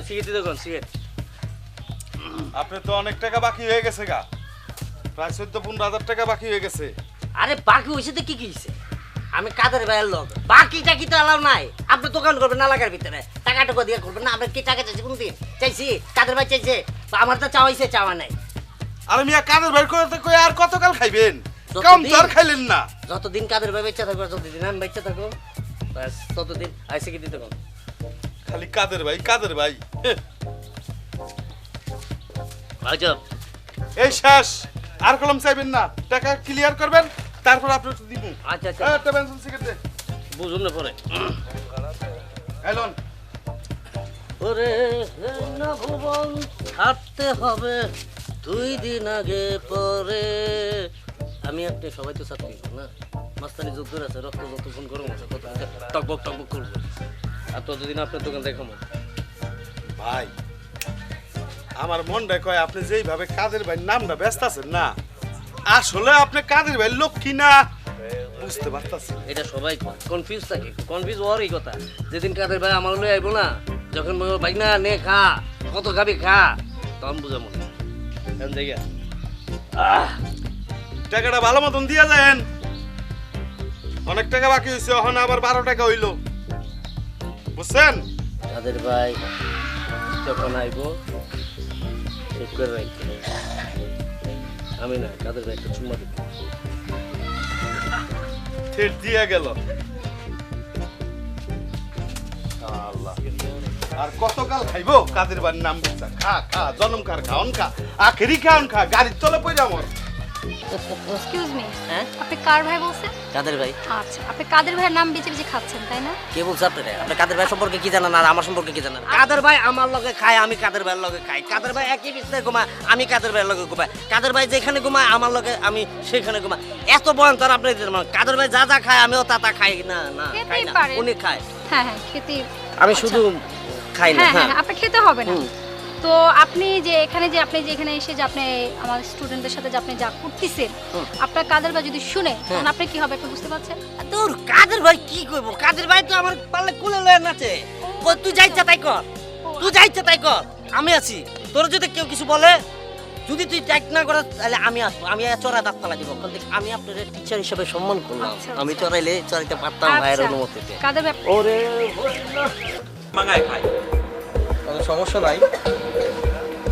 Cigarette দেখুন cigarette. আপনি তো অনেক টাকা বাকি হয়ে গেছে গা, প্রায় 14-15 হাজার টাকা বাকি হয়ে গেছে। আরে বাকি হয়েছে তো কি হয়েছে? আমি কাদের ভাইয়ের লোক, বাকি টাকি তো আলাও নাই। আপনি দোকান করবেন না এলাকার ভিতরে, টাকা টাকা দিয়ে করবেন না। আপনার কি টাকা চাইছে কোনদিন? চাইছি কাদের ভাই চাইছে, আমার তো চাওয়াইছে, চাওয়া নাই। আর মিয়া কাদের ভাই করতে কই আর কতকাল খাইবেন? যতদিন- কম তো আর খাইলেন না। যতদিন কাদের ভাই বেঁচে থাকবে, যতদিন আমি বেঁচে থাকবো, ব্যাস ততদিন আইসে কি দিতে কম। খালি কাদের ভাই কাদের ভাই। আচ্ছা এই শেষ, আর কলম চাইবেন না, টাকা ক্লিয়ার করবেন তারপর আপনার দিব। আচ্ছা আচ্ছা একটা পেন্সিল সিগারেট দে। বুঝুন না পরে। এলন ওরে না ভুবন ছাড়তে হবে 2 দিন আগে পরে। আমি আপনি সবাই তো ছাড়তে না, মাস্তানি যুদ্ধ আছে, রক্ত যতক্ষণ গরম আছে তত টকবক টকবক করবো। আর ততদিন আপনার দোকান দেখাবো ভাই, আমার মনটা কয় আপনি যেইভাবে কাদের ভাই নামটা ব্যস্ত আছেন না, আসলে আপনি কাদের ভাই লোক কিনা বুঝতে পারতাছেন। এটা সবাই কনফিউজ থাকে, কনফিউজ হওয়ারই কথা। যেদিন কাদের ভাই আমার লই আইবো না, যখন ভাই না নে খা, কত খাবি খা, তখন বুঝা মনে জায়গা। টাকাটা ভালো মতন দিয়া দেন। অনেক টাকা বাকি হয়েছে, এখন আবার 12 টাকা হইল, বুঝছেন? কাদের ভাই যখন আইবো ঠিক করে রাখবেন। আমি না কাদের ভাই একটা চুম্মা দিব। ঠিক দিয়া গেল। আল্লাহ, আর কতকাল খাইবো কাদের বাড়ির নাম বুঝা? খা খা, জনম কার খাওন খা, আখেরি খাওন খা, গাড়ির তলে পড়ে আমার। এক্সকিউজ মি, হ্যাঁ আপনি কার ভাই বলছেন? কাদের ভাই? আচ্ছা, আপনি কাদের ভাইয়ের নাম বেঁচে বেঁচে খাচ্ছেন তাই না? কে বলছে আপনারা? আপনি কাদের ভাই সম্পর্কে কি জানেন আর আমার সম্পর্কে কি জানেন? কাদের ভাই আমার লগে খায়, আমি কাদের ভাইয়ের লগে খাই। কাদের ভাই একই বিছনায় ঘুমায়, আমি কাদের ভাইয়ের লগে ঘুমাই। কাদের ভাই যেখানে ঘুমায় আমার লগে আমি সেখানে ঘুমাই। এত ভয়ঙ্কর আপনি কাদের ভাই যা যা খায় আমিও তা তা খাই না? না খাই খেতেই না, পারেন। উনি খায়, হ্যাঁ হ্যাঁ খেতে। আমি শুধু খাই না। হ্যাঁ হ্যাঁ হ্যাঁ আপনি খেতে হবে না। হুম। তো আপনি যে এখানে এসে যে আপনি আমার স্টুডেন্টদের সাথে যে আপনি যা করতেছেন, হুম। আপনার কাদের ভাই যদি শুনে তখন আপনি কি হবে আপনি বুঝতে পারছেন? তোর কাদের ভাই কি করবো? কাদের ভাই তো আমার পারলে কুলে লয়ে নাচে। কই তুই যা ইচ্ছা তাই কর, তুই যা ইচ্ছা তাই কর, আমি আছি। তোর যদি কেউ কিছু বলে, যদি তুই ট্যাগ না করাস তাহলে আমি আসবো, আমি চড়া দাঁত ফালা দিব। কারণ দেখ, আমি আপনার টিচার হিসেবে সম্মান করলাম, আচ্ছা, আমি আচ্ছা। চড়াইলে চড়াইতে পারতাম ভাইয়ের আচ্ছা, অনুমতিতে। কাদের ভাই ওরে মাঙ্গায় খায়, কোনো সমস্যা নাই।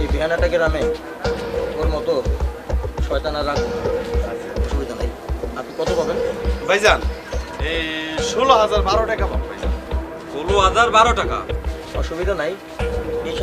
এই বিহানাটা গ্রামে ওর মতো শয়তান আর রাখবো না। অসুবিধা নাই। আপনি কত পাবেন? ভাইজান এই 16,012 টাকা পাবো ভাইজান। 16,012 টাকা। অসুবিধা নাই,